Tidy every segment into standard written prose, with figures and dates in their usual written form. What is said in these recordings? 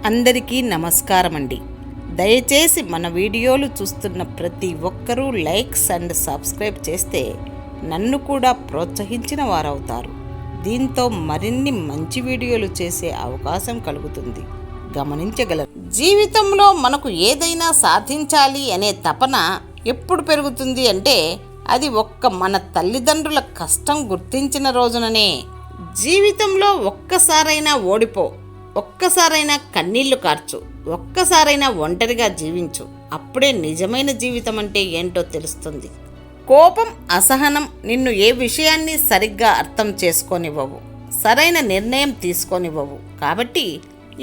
అందరికీ నమస్కారం అండి. దయచేసి మన వీడియోలు చూస్తున్న ప్రతి ఒక్కరూ లైక్స్ అండ్ సబ్స్క్రైబ్ చేస్తే నన్ను కూడా ప్రోత్సహించిన వారవుతారు. దీంతో మరిన్ని మంచి వీడియోలు చేసే అవకాశం కలుగుతుంది, గమనించగలరు. జీవితంలో మనకు ఏదైనా సాధించాలి అనే తపన ఎప్పుడు పెరుగుతుంది అంటే అది మన తల్లిదండ్రుల కష్టం గుర్తించిన రోజుననే. జీవితంలో ఒక్కసారైనా ఓడిపో, ఒక్కసారైనా కన్నీళ్లు కార్చు, ఒక్కసారైనా ఒంటరిగా జీవించు. అప్పుడే నిజమైన జీవితం అంటే ఏంటో తెలుస్తుంది. కోపం, అసహనం నిన్ను ఏ విషయాన్ని సరిగ్గా అర్థం చేసుకోనివ్వవు, సరైన నిర్ణయం తీసుకోనివ్వవు. కాబట్టి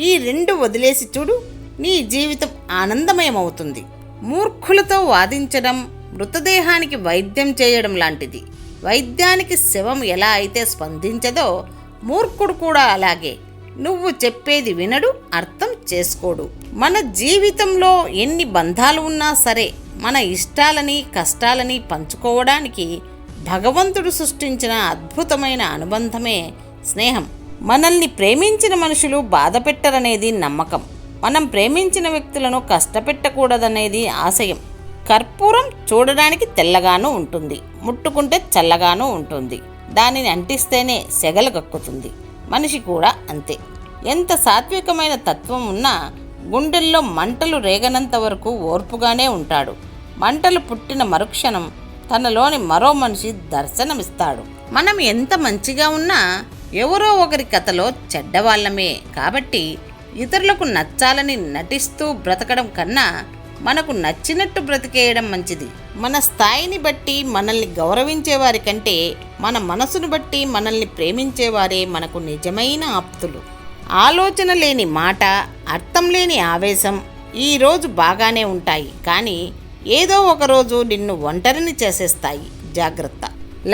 ఈ రెండు వదిలేసి చూడు, నీ జీవితం ఆనందమయమవుతుంది. మూర్ఖులతో వాదించడం మృతదేహానికి వైద్యం చేయడం లాంటిది. వైద్యానికి శవం ఎలా అయితే స్పందించదో మూర్ఖుడు కూడా అలాగే. నువ్వు చెప్పేది వినడు, అర్థం చేసుకోడు. మన జీవితంలో ఎన్ని బంధాలు ఉన్నా సరే మన ఇష్టాలని కష్టాలని పంచుకోవడానికి భగవంతుడు సృష్టించిన అద్భుతమైన అనుబంధమే స్నేహం. మనల్ని ప్రేమించిన మనుషులు బాధ పెట్టరనేది నమ్మకం. మనం ప్రేమించిన వ్యక్తులను కష్టపెట్టకూడదనేది ఆశయం. కర్పూరం చూడడానికి తెల్లగానూ ఉంటుంది, ముట్టుకుంటే చల్లగానూ ఉంటుంది. దానిని అంటిస్తేనే సెగలు కక్కుతుంది. మనిషి కూడా అంతే. ఎంత సాత్వికమైన తత్వం ఉన్నా గుండెల్లో మంటలు రేగనంత వరకు ఓర్పుగానే ఉంటాడు. మంటలు పుట్టిన మరుక్షణం తనలోని మరో మనిషి దర్శనమిస్తాడు. మనం ఎంత మంచిగా ఉన్నా ఎవరో ఒకరి కథలో చెడ్డవాళ్ళమే. కాబట్టి ఇతరులకు నచ్చాలని నటిస్తూ బ్రతకడం కన్నా మనకు నచ్చినట్టు బ్రతికేయడం మంచిది. మన స్థాయిని బట్టి మనల్ని గౌరవించేవారి కంటే మన మనసును బట్టి మనల్ని ప్రేమించేవారే మనకు నిజమైన ఆప్తులు. ఆలోచన లేని మాట, అర్థం లేని ఆవేశం ఈరోజు బాగానే ఉంటాయి, కానీ ఏదో ఒకరోజు నిన్ను ఒంటరిని చేసేస్తాయి. జాగ్రత్త.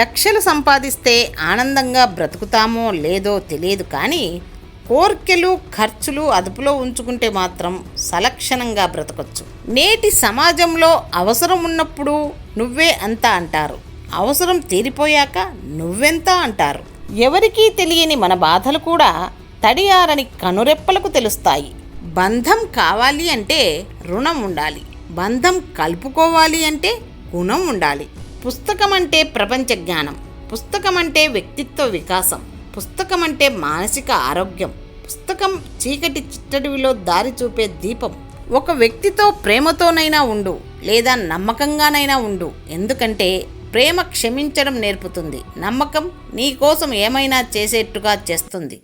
లక్షలు సంపాదిస్తే ఆనందంగా బ్రతుకుతామో లేదో తెలియదు, కానీ కోర్కెలు ఖర్చులు అదుపులో ఉంచుకుంటే మాత్రం సలక్షణంగా బ్రతకొచ్చు. నేటి సమాజంలో అవసరం ఉన్నప్పుడు నువ్వే అంతా అంటారు, అవసరం తీరిపోయాక నువ్వెంత అంటారు. ఎవరికీ తెలియని మన బాధలు కూడా తడియారని కనురెప్పలకు తెలుస్తాయి. బంధం కావాలి అంటే రుణం ఉండాలి, బంధం కలుపుకోవాలి అంటే గుణం ఉండాలి. పుస్తకం అంటే ప్రపంచ జ్ఞానం, పుస్తకం అంటే వ్యక్తిత్వ వికాసం, పుస్తకం అంటే మానసిక ఆరోగ్యం. పుస్తకం చీకటి చిట్టడివిలో దారి చూపే దీపం. ఒక వ్యక్తితో ప్రేమతోనైనా ఉండు, లేదా నమ్మకంగానైనా ఉండు. ఎందుకంటే ప్రేమ క్షమించడం నేర్పుతుంది, నమ్మకం నీ కోసం ఏమైనా చేసేట్టుగా చేస్తుంది.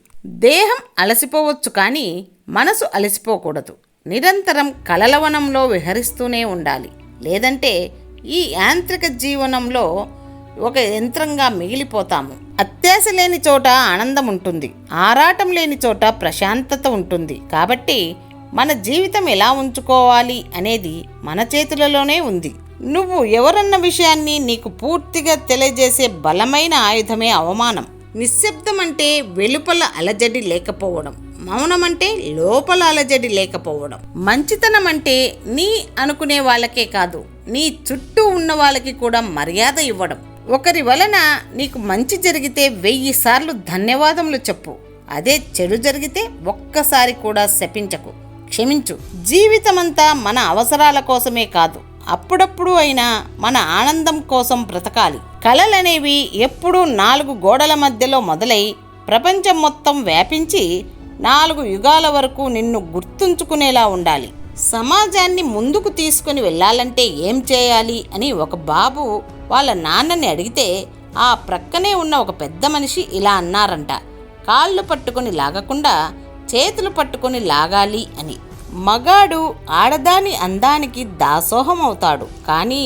దేహం అలసిపోవచ్చు, కానీ మనసు అలసిపోకూడదు. నిరంతరం కలలవనంలో విహరిస్తూనే ఉండాలి. లేదంటే ఈ యాంత్రిక జీవనంలో ఒక యంత్రంగా మిగిలిపోతాము. అత్యాశ లేని చోట ఆనందం ఉంటుంది, ఆరాటం లేని చోట ప్రశాంతత ఉంటుంది. కాబట్టి మన జీవితం ఎలా ఉంచుకోవాలి అనేది మన చేతులలోనే ఉంది. నువ్వు ఎవరన్న విషయాన్ని నీకు పూర్తిగా తెలియజేసే బలమైన ఆయుధమే అవమానం. నిశ్శబ్దం అంటే వెలుపల అలజడి లేకపోవడం, మౌనం అంటే లోపల అలజడి లేకపోవడం. మంచితనం అంటే నీ అనుకునే వాళ్ళకే కాదు, నీ చుట్టూ ఉన్న వాళ్ళకి కూడా మర్యాద ఇవ్వడం. ఒకరి వలన నీకు మంచి జరిగితే 1000 సార్లు ధన్యవాదములు చెప్పు. అదే చెడు జరిగితే ఒక్కసారి కూడా శపించకు, క్షమించు. జీవితమంతా మన అవసరాల కోసమే కాదు, అప్పుడప్పుడు అయినా మన ఆనందం కోసం బ్రతకాలి. కలలనేవి ఎప్పుడూ 4 గోడల మధ్యలో మొదలై ప్రపంచం మొత్తం వ్యాపించి 4 యుగాల వరకు నిన్ను గుర్తుంచుకునేలా ఉండాలి. సమాజాన్ని ముందుకు తీసుకుని వెళ్ళాలంటే ఏం చేయాలి అని ఒక బాబు వాళ్ళ నాన్నని అడిగితే ఆ ప్రక్కనే ఉన్న ఒక పెద్ద మనిషి ఇలా అన్నారంట: కాళ్ళు పట్టుకొని లాగకుండా చేతులు పట్టుకొని లాగాలి అని. మగాడు ఆడదాని అందానికి దాసోహం అవుతాడు, కానీ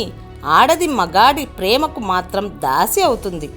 ఆడది మగాడి ప్రేమకు మాత్రం దాసి అవుతుంది.